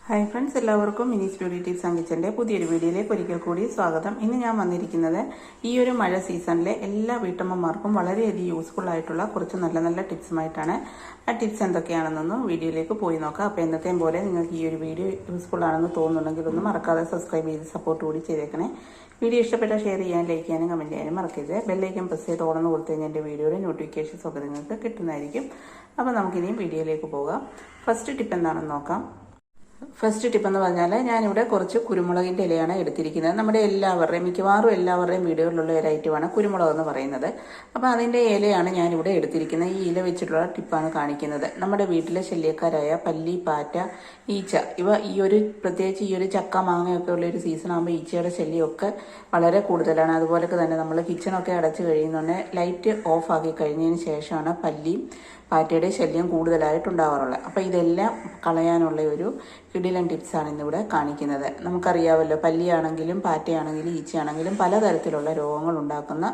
Hi friends, എല്ലാവർക്കും മിനിസ് beauty tips and കിച്ചൻ്റെ പുതിയൊരു വീഡിയോയിലേക്ക് ഒരിക്കൽ കൂടി സ്വാഗതം. ഇന്ന് ഞാൻ വന്നിരിക്കുന്നത് ഈ ഒരു മഴ സീസണിലെ എല്ലാ വീട്ടമ്മമാർക്കും വളരെയധികം യൂസ്ഫുൾ ആയിട്ടുള്ള കുറച്ച് നല്ല നല്ല ടിപ്സുമായിട്ടാണ്. ആ ടിപ്സ് എന്തൊക്കെയാണെന്നൊന്നും വീഡിയോയിലേക്ക് പോയി നോക്കാം. അപ്പോൾ എന്നത്തെയും പോലെ നിങ്ങൾക്ക് ഈ ഒരു വീഡിയോ യൂസ്ഫുൾ ആണെന്ന് തോന്നുന്നുണ്ടെങ്കിൽ ഒന്ന് മറക്കാതെ സബ്സ്ക്രൈബ് ചെയ്ത് സപ്പോർട്ട് കൂടി ചെയ്തേക്കണേ. വീഡിയോ ഇഷ്ടപ്പെട്ടാൽ ഷെയർ ചെയ്യാൻ, ലൈക്ക് ചെയ്യാനും കമൻറ്റ് ചെയ്യാനും മറക്കരുത്. ബെല്ലൈക്കൻ പ്രസ് ചെയ്ത് ഓണെന്ന് കൊടുത്തു കഴിഞ്ഞാൽ എൻ്റെ വീഡിയോയുടെ നോട്ടിഫിക്കേഷൻസ് ഒക്കെ നിങ്ങൾക്ക് കിട്ടുന്നതായിരിക്കും. അപ്പോൾ നമുക്കിനിയും വീഡിയോയിലേക്ക് പോകാം. ഫസ്റ്റ് ടിപ്പ് എന്താണെന്ന് നോക്കാം. ഫസ്റ്റ് ടിപ്പ് എന്ന് പറഞ്ഞാൽ ഞാനിവിടെ കുറച്ച് കുരുമുളകിൻ്റെ ഇലയാണ് എടുത്തിരിക്കുന്നത്. നമ്മുടെ മിക്കവാറും എല്ലാവരുടെയും വീടുകളിലുള്ള ഒരു ഐറ്റമാണ് കുരുമുളക് എന്ന് പറയുന്നത്. അപ്പോൾ അതിൻ്റെ ഇലയാണ് ഞാനിവിടെ എടുത്തിരിക്കുന്നത്. ഈ ഇല വെച്ചിട്ടുള്ള ടിപ്പാണ് കാണിക്കുന്നത്. നമ്മുടെ വീട്ടിലെ ശല്യക്കാരായ പല്ലി, പാറ്റ, ഈച്ച പ്രത്യേകിച്ച് ഈ ഒരു ചക്ക മാങ്ങയൊക്കെ ഉള്ള ഒരു സീസൺ ആകുമ്പോൾ ഈച്ചയുടെ ശല്യമൊക്കെ വളരെ കൂടുതലാണ്. അതുപോലെ തന്നെ നമ്മൾ കിച്ചണൊക്കെ അടച്ചു കഴിയുന്നുണ്ട് ലൈറ്റ് ഓഫ് ആക്കി കഴിഞ്ഞതിന് ശേഷമാണ് പല്ലിയും പാറ്റയുടെ ശല്യം കൂടുതലായിട്ടുണ്ടാവാറുള്ളത്. അപ്പോൾ ഇതെല്ലാം കളയാനുള്ള ഒരു കിടിലൻ ടിപ്സാണ് ഇന്നിവിടെ കാണിക്കുന്നത്. നമുക്കറിയാമല്ലോ, പല്ലിയാണെങ്കിലും പാറ്റയാണെങ്കിലും ഈച്ചയാണെങ്കിലും പലതരത്തിലുള്ള രോഗങ്ങൾ ഉണ്ടാക്കുന്ന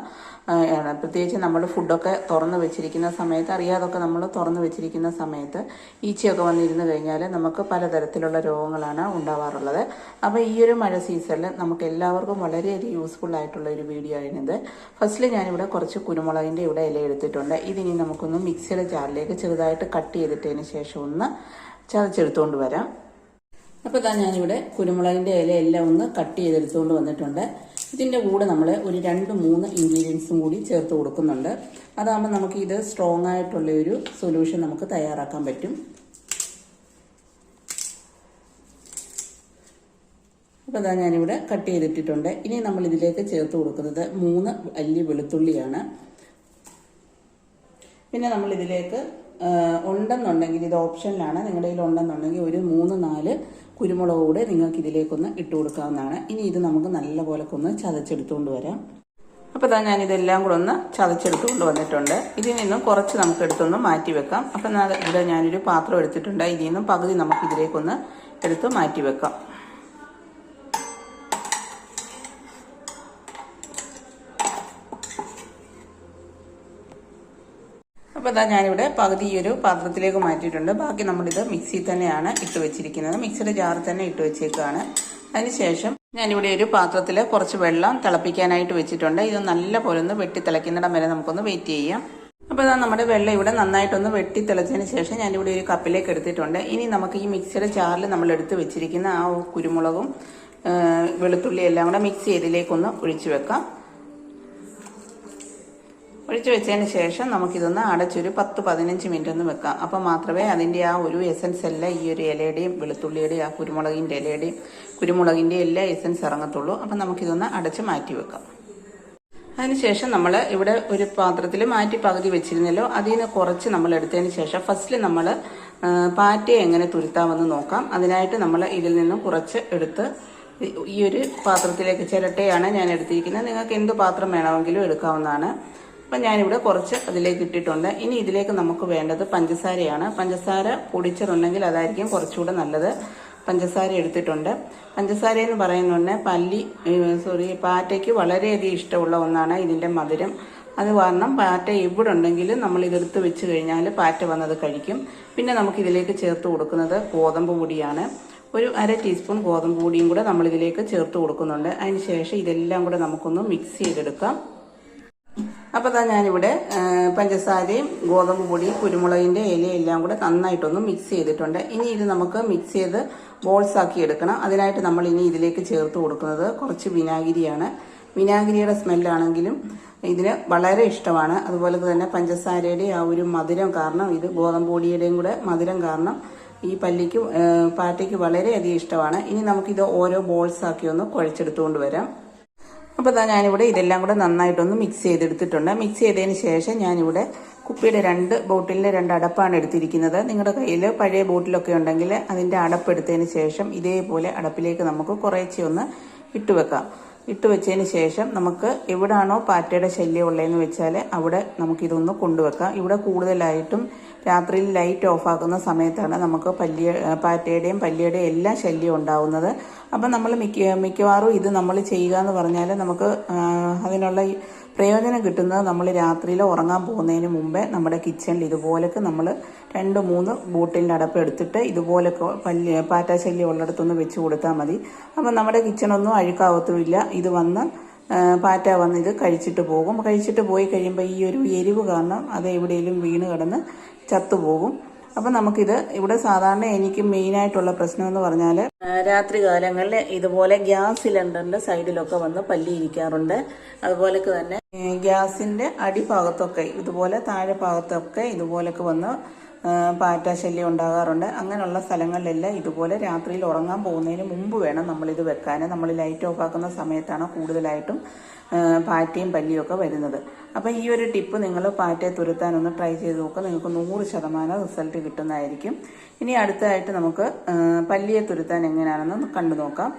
പ്രത്യേകിച്ച് നമ്മൾ ഫുഡൊക്കെ തുറന്ന് വെച്ചിരിക്കുന്ന സമയത്ത്, അറിയാതൊക്കെ നമ്മൾ തുറന്ന് വെച്ചിരിക്കുന്ന സമയത്ത് ഈച്ചയൊക്കെ വന്നിരുന്നു കഴിഞ്ഞാൽ നമുക്ക് പലതരത്തിലുള്ള രോഗങ്ങളാണ് ഉണ്ടാവാറുള്ളത്. അപ്പോൾ ഈ ഒരു മഴ സീസണിൽ നമുക്ക് എല്ലാവർക്കും വളരെയധികം യൂസ്ഫുൾ ആയിട്ടുള്ള ഒരു വീഡിയോ ആയിരുന്നത്. ഫസ്റ്റിൽ ഞാനിവിടെ കുറച്ച് കുരുമുളകിൻ്റെ ഇവിടെ ഇല എടുത്തിട്ടുണ്ട്. ഇതിനി നമുക്കൊന്ന് മിക്സിയുടെ ജാറിലേക്ക് ചെറുതായിട്ട് കട്ട് ചെയ്തിട്ടതിന് ശേഷം ഒന്ന് ചതച്ചെടുത്തുകൊണ്ട് വരാം. അപ്പോൾ ഞാനിവിടെ കുരുമുളകിൻ്റെ ഇല എല്ലാം ഒന്ന് കട്ട് ചെയ്തെടുത്തുകൊണ്ട് വന്നിട്ടുണ്ട്. ഇതിൻ്റെ കൂടെ നമ്മൾ ഒരു 2-3 ഇൻഗ്രീഡിയൻസും കൂടി ചേർത്ത് കൊടുക്കുന്നുണ്ട്. അതാകുമ്പോൾ നമുക്ക് ഇത് സ്ട്രോങ് ആയിട്ടുള്ള ഒരു സൊല്യൂഷൻ നമുക്ക് തയ്യാറാക്കാൻ പറ്റും. അപ്പോൾ ഞാനിവിടെ കട്ട് ചെയ്തിട്ടിട്ടുണ്ട്. ഇനി നമ്മൾ ഇതിലേക്ക് ചേർത്ത് കൊടുക്കുന്നത് 3 അല്ലി വെളുത്തുള്ളിയാണ്. പിന്നെ നമ്മൾ ഇതിലേക്ക് ഉണ്ടെന്നുണ്ടെങ്കിൽ, ഇത് ഓപ്ഷനിലാണ്, നിങ്ങളുടെ കയ്യിൽ ഉണ്ടെന്നുണ്ടെങ്കിൽ ഒരു 3-4 കുരുമുളക് കൂടെ നിങ്ങൾക്ക് ഇതിലേക്കൊന്ന് ഇട്ട് കൊടുക്കാവുന്നതാണ്. ഇനി ഇത് നമുക്ക് നല്ലപോലെ ഒന്ന് ചതച്ചെടുത്തുകൊണ്ട് വരാം. അപ്പോൾ ഞാനിതെല്ലാം കൂടെ ഒന്ന് ചതച്ചെടുത്തുകൊണ്ട് വന്നിട്ടുണ്ട്. ഇതിൽ നിന്നും കുറച്ച് നമുക്ക് എടുത്തൊന്ന് മാറ്റി വെക്കാം. അപ്പം ഇവിടെ ഞാനൊരു പാത്രം എടുത്തിട്ടുണ്ട്. ഇതിൽ നിന്നും പകുതി നമുക്ക് ഇതിലേക്കൊന്ന് എടുത്ത് മാറ്റി വെക്കാം. അപ്പോൾ ഞാനിവിടെ പകുതി ഈ ഒരു പാത്രത്തിലേക്ക് മാറ്റിയിട്ടുണ്ട്. ബാക്കി നമ്മളിത് മിക്സിയിൽ തന്നെയാണ് ഇട്ട് വെച്ചിരിക്കുന്നത്. മിക്സിയുടെ ജാറിൽ തന്നെ ഇട്ട് വെച്ചേക്കാണ്. അതിനുശേഷം ഞാനിവിടെ ഒരു പാത്രത്തിൽ കുറച്ച് വെള്ളം തിളപ്പിക്കാനായിട്ട് വെച്ചിട്ടുണ്ട്. ഇത് നല്ല പോലെ ഒന്ന് വെട്ടി തിളയ്ക്കുന്നിടം വരെ നമുക്കൊന്ന് വെയിറ്റ് ചെയ്യാം. അപ്പോൾ നമ്മുടെ വെള്ളം ഇവിടെ നന്നായിട്ടൊന്ന് വെട്ടി തിളച്ചതിന് ശേഷം ഞാനിവിടെ ഒരു കപ്പിലേക്ക് എടുത്തിട്ടുണ്ട്. ഇനി നമുക്ക് ഈ മിക്സിയുടെ ജാറിൽ നമ്മൾ എടുത്ത് വെച്ചിരിക്കുന്ന ആ കുരുമുളകും വെളുത്തുള്ളി എല്ലാം കൂടെ മിക്സ് ചെയ്തിലേക്കൊന്ന് ഒഴിച്ചു വെക്കാം. ഒഴിച്ചു വെച്ചതിന് ശേഷം നമുക്കിതൊന്ന് അടച്ചൊരു 10-15 മിനിറ്റ് ഒന്ന് വെക്കാം. അപ്പോൾ മാത്രമേ അതിൻ്റെ ആ ഒരു എസൻസ് എല്ലാം ഈ ഒരു ഇലയുടെയും വെളുത്തുള്ളിയുടെയും ആ കുരുമുളകിൻ്റെ ഇലയുടെയും കുരുമുളകിൻ്റെ എല്ലാ എസൻസ് ഇറങ്ങത്തുള്ളൂ. അപ്പം നമുക്കിതൊന്ന് അടച്ച് മാറ്റി വെക്കാം. അതിനുശേഷം നമ്മൾ ഇവിടെ ഒരു പാത്രത്തിൽ മാറ്റി പകുതി വെച്ചിരുന്നല്ലോ, അതിൽ നിന്ന് കുറച്ച് നമ്മൾ എടുത്തതിന് ശേഷം ഫസ്റ്റിൽ നമ്മൾ പാറ്റയെ എങ്ങനെ തുരുത്താമെന്ന് നോക്കാം. അതിനായിട്ട് നമ്മൾ ഇതിൽ നിന്നും കുറച്ച് എടുത്ത് ഈ ഒരു പാത്രത്തിലേക്ക്, ചിരട്ടയാണ് ഞാൻ എടുത്തിരിക്കുന്നത്, നിങ്ങൾക്ക് എന്ത് പാത്രം വേണമെങ്കിലും എടുക്കാവുന്നതാണ്. അപ്പം ഞാനിവിടെ കുറച്ച് അതിലേക്ക് ഇട്ടിട്ടുണ്ട്. ഇനി ഇതിലേക്ക് നമുക്ക് വേണ്ടത് പഞ്ചസാരയാണ്. പഞ്ചസാര പൊടിച്ചതുണ്ടെങ്കിൽ അതായിരിക്കും കുറച്ചുകൂടെ നല്ലത്. പഞ്ചസാര എടുത്തിട്ടുണ്ട്. പഞ്ചസാര എന്ന് പറയുന്നത് പാറ്റയ്ക്ക് വളരെയധികം ഇഷ്ടമുള്ള ഒന്നാണ് ഇതിൻ്റെ മധുരം. അത് കാരണം പാറ്റ എവിടെ ഉണ്ടെങ്കിലും നമ്മൾ ഇതെടുത്ത് വെച്ച് കഴിഞ്ഞാൽ പാറ്റ വന്നത് കഴിക്കും. പിന്നെ നമുക്കിതിലേക്ക് ചേർത്ത് കൊടുക്കുന്നത് ഗോതമ്പ് പൊടിയാണ്. ഒരു 1/2 ടീസ്പൂൺ ഗോതമ്പ് പൊടിയും കൂടെ നമ്മളിതിലേക്ക് ചേർത്ത് കൊടുക്കുന്നുണ്ട്. അതിന് ശേഷം ഇതെല്ലാം കൂടെ നമുക്കൊന്ന് മിക്സ് ചെയ്തെടുക്കാം. അപ്പോൾ ഞാനിവിടെ പഞ്ചസാരയും ഗോതമ്പ് പൊടിയും കുരുമുളകിൻ്റെ ഇലയും എല്ലാം കൂടെ നന്നായിട്ടൊന്ന് മിക്സ് ചെയ്തിട്ടുണ്ട്. ഇനി ഇത് നമുക്ക് മിക്സ് ചെയ്ത് ബോൾസ് ആക്കി എടുക്കണം. അതിനായിട്ട് നമ്മൾ ഇനി ഇതിലേക്ക് ചേർത്ത് കൊടുക്കുന്നത് കുറച്ച് വിനാഗിരിയാണ്. വിനാഗിരിയുടെ സ്മെല്ലാണെങ്കിലും ഇതിന് വളരെ ഇഷ്ടമാണ്. അതുപോലെ തന്നെ പഞ്ചസാരയുടെ ആ ഒരു മധുരം കാരണം, ഇത് ഗോതമ്പ് പൊടിയുടെയും കൂടെ മധുരം കാരണം ഈ പാറ്റയ്ക്ക് വളരെയധികം ഇഷ്ടമാണ്. ഇനി നമുക്കിത് ഓരോ ബോൾസ് ആക്കി ഒന്ന് കുഴച്ചെടുത്തുകൊണ്ട് വരാം. അപ്പോൾ ഞാനിവിടെ ഇതെല്ലാം കൂടെ നന്നായിട്ടൊന്ന് മിക്സ് ചെയ്തെടുത്തിട്ടുണ്ട്. മിക്സ് ചെയ്തതിന് ശേഷം ഞാനിവിടെ കുപ്പിയുടെ 2 ബോട്ടിലിൻ്റെ 2 അടപ്പാണ് എടുത്തിരിക്കുന്നത്. നിങ്ങളുടെ കയ്യിൽ പഴയ ബോട്ടിലൊക്കെ ഉണ്ടെങ്കിൽ അതിൻ്റെ അടപ്പെടുത്തതിന് ശേഷം ഇതേപോലെ അടപ്പിലേക്ക് നമുക്ക് കുറേശ്ശെ ഒന്ന് ഇട്ടുവെക്കാം. ഇട്ട് വെച്ചതിന് ശേഷം നമുക്ക് എവിടാണോ പാറ്റയുടെ ശല്യം ഉള്ളതെന്ന് വെച്ചാൽ അവിടെ നമുക്കിതൊന്ന് കൊണ്ടുവെക്കാം. ഇവിടെ കൂടുതലായിട്ടും രാത്രിയിൽ ലൈറ്റ് ഓഫാക്കുന്ന സമയത്താണ് നമുക്ക് പാറ്റയുടെയും പല്ലിയുടെയും എല്ലാ ശല്യം ഉണ്ടാവുന്നത്. അപ്പം നമ്മൾ മിക്കവാറും ഇത് നമ്മൾ ചെയ്യുക എന്ന് പറഞ്ഞാൽ നമുക്ക് അതിനുള്ള പ്രയോജനം കിട്ടുന്നത് നമ്മൾ രാത്രിയിൽ ഉറങ്ങാൻ പോകുന്നതിന് മുമ്പേ നമ്മുടെ കിച്ചണിൽ ഇതുപോലൊക്കെ നമ്മൾ 2-3 ബോട്ടിലിൻ്റെ അടപ്പ് എടുത്തിട്ട് ഇതുപോലെ പാറ്റ ശല്യം ഉള്ളിടത്തൊന്ന് വെച്ച് കൊടുത്താൽ മതി. അപ്പം നമ്മുടെ കിച്ചണൊന്നും അഴുക്കാവത്തുമില്ല. ഇത് വന്ന് പാറ്റ വന്ന് ഇത് കഴിച്ചിട്ട് പോകും. കഴിച്ചിട്ട് പോയി കഴിയുമ്പോൾ ഈ ഒരു എരിവ് കാരണം അത് എവിടെയെങ്കിലും വീണ് കിടന്ന് ചത്തുപോകും. അപ്പം നമുക്കിത് ഇവിടെ സാധാരണ എനിക്ക് മെയിനായിട്ടുള്ള പ്രശ്നം എന്ന് പറഞ്ഞാൽ രാത്രി കാലങ്ങളിൽ ഇതുപോലെ ഗ്യാസ് സിലിണ്ടറിൻ്റെ സൈഡിലൊക്കെ വന്ന് പല്ലി ഇരിക്കാറുണ്ട്. അതുപോലൊക്കെ തന്നെ ഗ്യാസിൻ്റെ അടിഭാഗത്തൊക്കെ ഇതുപോലെ താഴെ ഭാഗത്തൊക്കെ ഇതുപോലൊക്കെ വന്ന് പാറ്റ ശല്യം ഉണ്ടാകാറുണ്ട്. അങ്ങനെയുള്ള സ്ഥലങ്ങളിലെല്ലാം ഇതുപോലെ രാത്രിയിൽ ഉറങ്ങാൻ പോകുന്നതിന് മുമ്പ് വേണം നമ്മളിത് വെക്കാൻ. നമ്മൾ ലൈറ്റ് ഓഫ് ആക്കുന്ന സമയത്താണ് കൂടുതലായിട്ടും പാറ്റയും പല്ലിയും ഒക്കെ വരുന്നത്. അപ്പം ഈ ഒരു ടിപ്പ് നിങ്ങൾ പാറ്റയെ തുരത്താനൊന്ന് ട്രൈ ചെയ്ത് നോക്കുക. നിങ്ങൾക്ക് 100% റിസൾട്ട് കിട്ടുന്നതായിരിക്കും. ഇനി അടുത്തതായിട്ട് നമുക്ക് പല്ലിയെ തുരത്താൻ എങ്ങനെയാണെന്ന് കണ്ടു നോക്കാം.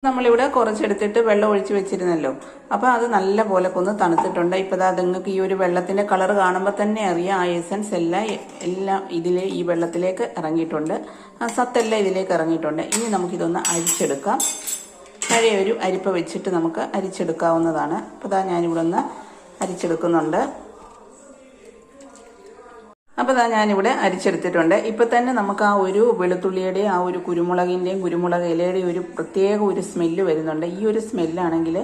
നമ്മളിവിടെ കുറച്ചെടുത്തിട്ട് വെള്ളം ഒഴിച്ച് വെച്ചിരുന്നല്ലോ. അപ്പോൾ അത് നല്ല പോലെ ഒന്ന് തണുത്തിട്ടുണ്ട്. ഇപ്പോൾ ഇതാ നിങ്ങൾക്ക് ഈ ഒരു വെള്ളത്തിൻ്റെ കളർ കാണുമ്പോൾ തന്നെ അറിയാം ആ എസൻസ് എല്ലാം ഈ വെള്ളത്തിലേക്ക് ഇറങ്ങിയിട്ടുണ്ട്. ആ സത്തെല്ലാം ഇതിലേക്ക് ഇറങ്ങിയിട്ടുണ്ട്. ഇനി നമുക്കിതൊന്ന് അരിച്ചെടുക്കാം. പഴയ ഒരു അരിപ്പ വെച്ചിട്ട് നമുക്ക് അരിച്ചെടുക്കാവുന്നതാണ്. അപ്പോൾ ഇതാ ഞാനിവിടെ ഒന്ന് അരിച്ചെടുക്കുന്നുണ്ട്. അപ്പോൾ ഞാനിവിടെ അരിച്ചെടുത്തിട്ടുണ്ട്. ഇപ്പം തന്നെ നമുക്ക് ആ ഒരു വെളുത്തുള്ളിയുടെയും ആ ഒരു കുരുമുളകിൻ്റെയും കുരുമുളക് ഇലയുടെയും ഒരു പ്രത്യേക ഒരു സ്മെല്ല് വരുന്നുണ്ട്. ഈ ഒരു സ്മെല്ലാണെങ്കിൽ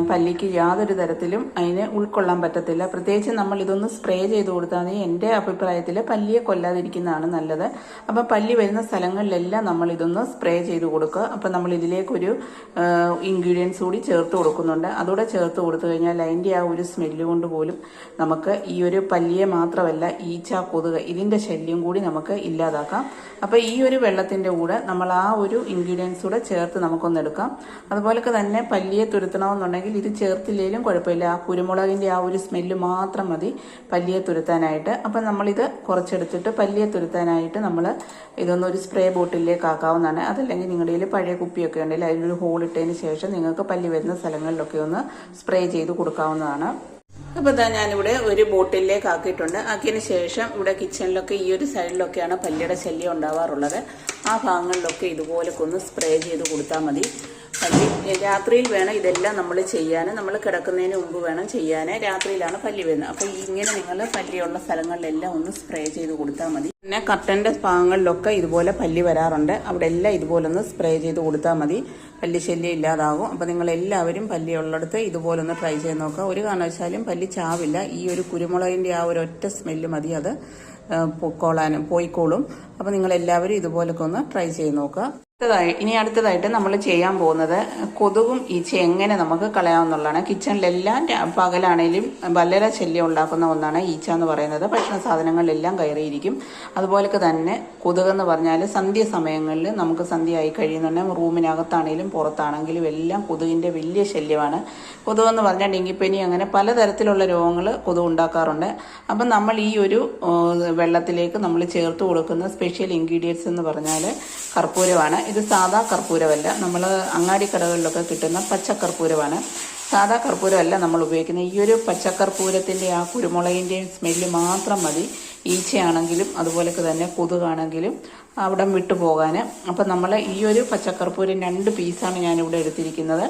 പല്ലിക്ക് യാതൊരു തരത്തിലും അതിനെ ഉൾക്കൊള്ളാൻ പറ്റത്തില്ല. പ്രത്യേകിച്ച് നമ്മൾ ഇതൊന്ന് സ്പ്രേ ചെയ്ത് കൊടുത്താൽ എൻ്റെ അഭിപ്രായത്തിൽ പല്ലിയെ കൊല്ലാതിരിക്കുന്നതാണ് നല്ലത്. അപ്പോൾ പല്ലി വരുന്ന സ്ഥലങ്ങളിലെല്ലാം നമ്മൾ ഇതൊന്ന് സ്പ്രേ ചെയ്ത് കൊടുക്കുക. അപ്പോൾ നമ്മൾ ഇതിലേക്കൊരു ഇൻഗ്രീഡിയൻസ് കൂടി ചേർത്ത് കൊടുക്കുന്നുണ്ട്. അതുകൂടെ ചേർത്ത് കൊടുത്തു കഴിഞ്ഞാൽ അതിൻ്റെ ആ ഒരു സ്മെല്ല് കൊണ്ട് പോലും നമുക്ക് ഈ ഒരു പല്ലിയെ മാത്രമല്ല ഈച്ച, കൊതുക് ഇതിൻ്റെ ശല്യം കൂടി നമുക്ക് ഇല്ലാതാക്കാം. അപ്പോൾ ഈ ഒരു വെള്ളത്തിൻ്റെ കൂടെ നമ്മൾ ആ ഒരു ഇൻഗ്രീഡിയൻസ് കൂടെ ചേർത്ത് നമുക്കൊന്നെടുക്കാം. അതുപോലൊക്കെ തന്നെ പല്ലിയെ തുരുത്തണമെന്നുണ്ടെങ്കിൽ ഇത് ചേർത്തില്ലെങ്കിലും കുഴപ്പമില്ല. ആ കുരുമുളകിൻ്റെ ആ ഒരു സ്മെല്ല് മാത്രം മതി പല്ലിയെ തുരുത്താനായിട്ട്. അപ്പം നമ്മളിത് കുറച്ചെടുത്തിട്ട് പല്ലിയെ തുരുത്താനായിട്ട് നമ്മൾ ഇതൊന്നൊരു സ്പ്രേ ബോട്ടിലേക്ക് ആക്കാവുന്നതാണ്. അതല്ലെങ്കിൽ നിങ്ങളുടെ കയ്യിൽ പഴയ കുപ്പിയൊക്കെ ഉണ്ടെങ്കിൽ അതിലൊരു ഹോൾ ഇട്ടതിന് ശേഷം നിങ്ങൾക്ക് പല്ലി വരുന്ന സ്ഥലങ്ങളിലൊക്കെ ഒന്ന് സ്പ്രേ ചെയ്ത് കൊടുക്കാവുന്നതാണ്. അപ്പോൾ ഇതാ ഞാനിവിടെ ഒരു ബോട്ടിലേക്ക് ആക്കിയിട്ടുണ്ട്. ആക്കിയതിന് ശേഷം ഇവിടെ കിച്ചണിലൊക്കെ ഈ ഒരു സൈഡിലൊക്കെയാണ് പല്ലിയുടെ ശല്യം ഉണ്ടാവാറുള്ളത്. ആ ഭാഗങ്ങളിലൊക്കെ ഇതുപോലൊക്കെ ഒന്ന് സ്പ്രേ ചെയ്ത് കൊടുത്താൽ മതി. പല്ലി രാത്രിയിൽ വേണം ഇതെല്ലാം നമ്മൾ ചെയ്യാൻ. നമ്മൾ കിടക്കുന്നതിന് മുമ്പ് വേണം ചെയ്യാൻ. രാത്രിയിലാണ് പല്ലി വരുന്നത്. അപ്പോൾ ഇങ്ങനെ നിങ്ങൾ പല്ലിയുള്ള സ്ഥലങ്ങളിലെല്ലാം ഒന്ന് സ്പ്രേ ചെയ്ത് കൊടുത്താൽ മതി. പിന്നെ കർട്ടൻ്റെ ഭാഗങ്ങളിലൊക്കെ ഇതുപോലെ പല്ലി വരാറുണ്ട്. അവിടെ എല്ലാം ഇതുപോലെ ഒന്ന് സ്പ്രേ ചെയ്ത് കൊടുത്താൽ മതി. പല്ലി ശല്യം ഇല്ലാതാകും. അപ്പോൾ നിങ്ങളെല്ലാവരും പല്ലി ഉള്ളിടത്ത് ഇതുപോലെ ഒന്ന് ട്രൈ ചെയ്ത് നോക്കുക. ഒരു കാരണവശാലും പല്ലി ചാവില്ല. ഈ ഒരു കുരുമുളകിൻ്റെ ആ ഒരു ഒറ്റ സ്മെല്ല് മതി അത് പോയിക്കോളും. അപ്പോൾ നിങ്ങളെല്ലാവരും ഇതുപോലൊക്കെ ഒന്ന് ട്രൈ ചെയ്ത് നോക്കുക. ഇനി അടുത്തതായിട്ട് നമ്മൾ ചെയ്യാൻ പോകുന്നത് കൊതുകും ഈച്ച എങ്ങനെ നമുക്ക് കളയാവുന്നതാണ്. കിച്ചണിലെല്ലാം പകലാണേലും വളരെ ശല്യം ഉണ്ടാക്കുന്ന ഒന്നാണ് ഈച്ച എന്ന് പറയുന്നത്. ഭക്ഷണ സാധനങ്ങളിലെല്ലാം കയറിയിരിക്കും. അതുപോലൊക്കെ തന്നെ കൊതുകെന്ന് പറഞ്ഞാൽ സന്ധ്യ സമയങ്ങളിൽ നമുക്ക് സന്ധ്യ ആയി കഴിയുന്നുണ്ടെങ്കിൽ റൂമിനകത്താണേലും പുറത്താണെങ്കിലും എല്ലാം കൊതുകിൻ്റെ വലിയ ശല്യമാണ്. കൊതുകെന്ന് പറഞ്ഞാൽ ഡെങ്കിപ്പനി അങ്ങനെ പലതരത്തിലുള്ള രോഗങ്ങൾ കൊതുക് ഉണ്ടാക്കാറുണ്ട്. അപ്പം നമ്മൾ ഈ ഒരു വെള്ളത്തിലേക്ക് നമ്മൾ ചേർത്ത് കൊടുക്കുന്ന സ്പെഷ്യൽ ഇൻഗ്രീഡിയൻസ് എന്ന് പറഞ്ഞാൽ കർപ്പൂരമാണ്. ഇത് സാധാ കർപ്പൂരമല്ല. നമ്മൾ അങ്ങാടി കടകളിലൊക്കെ കിട്ടുന്ന പച്ചക്കർപ്പൂരമാണ്. സാധാ കർപ്പൂരമല്ല നമ്മൾ ഉപയോഗിക്കുന്നത്. ഈ ഒരു പച്ചക്കർപ്പൂരത്തിൻ്റെ ആ കുരുമുളകിൻ്റെയും സ്മെല്ല് മാത്രം മതി ഈച്ചയാണെങ്കിലും അതുപോലൊക്കെ തന്നെ കൊതുകാണെങ്കിലും അവിടം വിട്ടു പോകാൻ. അപ്പം നമ്മൾ ഈ ഒരു പച്ചക്കർപ്പൂരം 2 പീസാണ് ഞാനിവിടെ എടുത്തിരിക്കുന്നത്.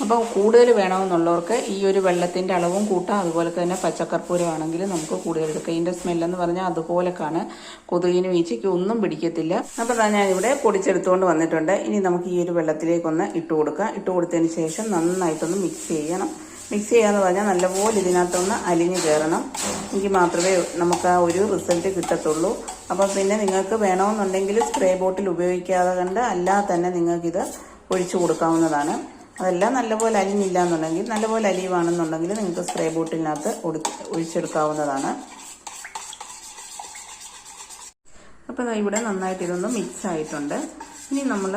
അപ്പോൾ കൂടുതൽ വേണമെന്നുള്ളവർക്ക് ഈ ഒരു വെള്ളത്തിൻ്റെ അളവും കൂട്ടാം. അതുപോലെ തന്നെ പച്ചക്കർപ്പൂരമാണെങ്കിൽ നമുക്ക് കൂടുതൽ എടുക്കാം. ഇതിൻ്റെ സ്മെല്ലെന്ന് പറഞ്ഞാൽ അതുപോലെക്കാണ്. കൊതുകിനും ഈച്ചയ്ക്കും ഒന്നും പിടിക്കത്തില്ല. അപ്പോൾ ഞാനിവിടെ പൊടിച്ചെടുത്തുകൊണ്ട് വന്നിട്ടുണ്ട്. ഇനി നമുക്ക് ഈ ഒരു വെള്ളത്തിലേക്കൊന്ന് ഇട്ട് കൊടുക്കാം. ഇട്ട് കൊടുത്തതിന് ശേഷം നന്നായിട്ടൊന്ന് മിക്സ് ചെയ്യണം. മിക്സ് ചെയ്യാന്ന് പറഞ്ഞാൽ നല്ലപോലെ ഇതിനകത്തൊന്ന് അലിഞ്ഞ് കയറണം. എങ്കിൽ മാത്രമേ നമുക്ക് ആ ഒരു റിസൾട്ട് കിട്ടത്തുള്ളൂ. അപ്പം പിന്നെ നിങ്ങൾക്ക് വേണമെന്നുണ്ടെങ്കിൽ സ്പ്രേ ബോട്ടിൽ ഉപയോഗിക്കാതെ കണ്ട് അല്ലാതെ തന്നെ നിങ്ങൾക്കിത് ഒഴിച്ചു കൊടുക്കാവുന്നതാണ്. അതെല്ലാം നല്ലപോലെ അലിഞ്ഞില്ല എന്നുണ്ടെങ്കിൽ, നല്ലപോലെ അലിയുവാണെന്നുണ്ടെങ്കിൽ നിങ്ങൾക്ക് സ്പ്രേ ബോട്ടിലിനകത്ത് ഒഴിച്ചെടുക്കാവുന്നതാണ്. അപ്പോൾ ഇവിടെ നന്നായിട്ട് ഇതൊന്ന് മിക്സ് ആയിട്ടുണ്ട്. ഇനി നമ്മൾ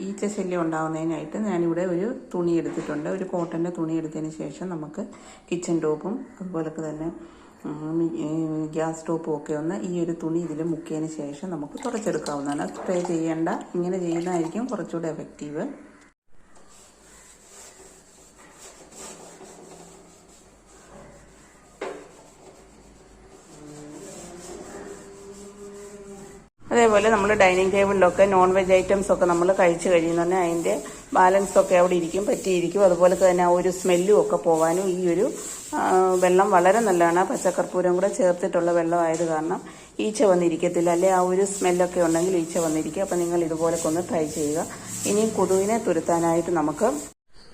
ഈച്ച ശല്യം ഉണ്ടാകുന്നതിനായിട്ട് ഞാനിവിടെ ഒരു തുണി എടുത്തിട്ടുണ്ട്. ഒരു കോട്ടൻ്റെ തുണി എടുത്തതിന് ശേഷം നമുക്ക് കിച്ചൺ ടോപ്പും അതുപോലൊക്കെ തന്നെ ഗ്യാസ് ടോപ്പും ഒക്കെ ഒന്ന് ഈ ഒരു തുണി ഇതിൽ മുക്കിയതിന് ശേഷം നമുക്ക് തുടച്ചെടുക്കാവുന്നതാണ്. സ്പ്രേ ചെയ്യേണ്ട, ഇങ്ങനെ ചെയ്യുന്നതായിരിക്കും കുറച്ചുകൂടെ എഫക്റ്റീവ്. ഇതേപോലെ നമ്മൾ ഡൈനിങ് ടേബിളിലൊക്കെ നോൺ വെജ് ഐറ്റംസ് ഒക്കെ നമ്മൾ കഴിച്ച് കഴിയുന്ന അതിൻ്റെ ബാലൻസ് ഒക്കെ അവിടെ ഇരിക്കും, പറ്റിയിരിക്കും. അതുപോലെ തന്നെ ആ ഒരു സ്മെല്ലും ഒക്കെ പോകാനും ഈ ഒരു വെള്ളം വളരെ നല്ലതാണ്. പച്ചക്കർപ്പൂരം കൂടെ ചേർത്തിട്ടുള്ള വെള്ളമായത് കാരണം ഈച്ച വന്നിരിക്കത്തില്ല, അല്ലെ ആ ഒരു സ്മെല്ലൊക്കെ ഉണ്ടെങ്കിൽ ഈച്ച വന്നിരിക്കും. അപ്പം നിങ്ങൾ ഇതുപോലൊക്കെ ഒന്ന് ട്രൈ ചെയ്യുക. ഇനിയും കൊതുകിനെ തുരത്താനായിട്ട് നമുക്ക്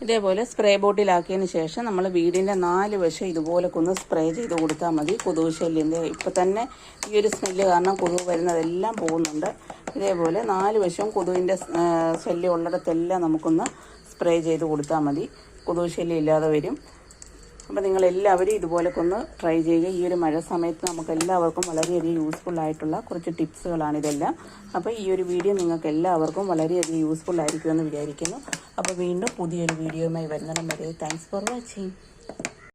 ഇതേപോലെ സ്പ്രേ ബോട്ടിലാക്കിയതിന് ശേഷം നമ്മൾ വീടിൻ്റെ 4 വശം ഇതുപോലൊക്കെ ഒന്ന് സ്പ്രേ ചെയ്ത് കൊടുത്താൽ മതി. കൊതുക് ശല്യൻ്റെ ഇപ്പം തന്നെ ഈ ഒരു സ്മെല്ല് കാരണം കൊതുക് വരുന്നതെല്ലാം പോകുന്നുണ്ട്. ഇതേപോലെ 4 വശവും കൊതുകിൻ്റെ ശല്യം ഉള്ളിടത്തെല്ലാം നമുക്കൊന്ന് സ്പ്രേ ചെയ്ത് കൊടുത്താൽ മതി. കൊതുക് ശല്യം ഇല്ലാതെ വരും. അപ്പോൾ നിങ്ങളെല്ലാവരും ഇതുപോലൊക്കെ ഒന്ന് ട്രൈ ചെയ്യുക. ഈ ഒരു മഴ സമയത്ത് നമുക്ക് എല്ലാവർക്കും വളരെയധികം യൂസ്ഫുൾ ആയിട്ടുള്ള കുറച്ച് ടിപ്സുകളാണിതെല്ലാം. അപ്പോൾ ഈ ഒരു വീഡിയോ നിങ്ങൾക്ക് എല്ലാവർക്കും വളരെയധികം യൂസ്ഫുൾ ആയിരിക്കുമെന്ന് വിചാരിക്കുന്നു. അപ്പോൾ വീണ്ടും പുതിയൊരു വീഡിയോയുമായി വരുന്നിടം വരെ താങ്ക്സ് ഫോർ വാച്ചിങ്.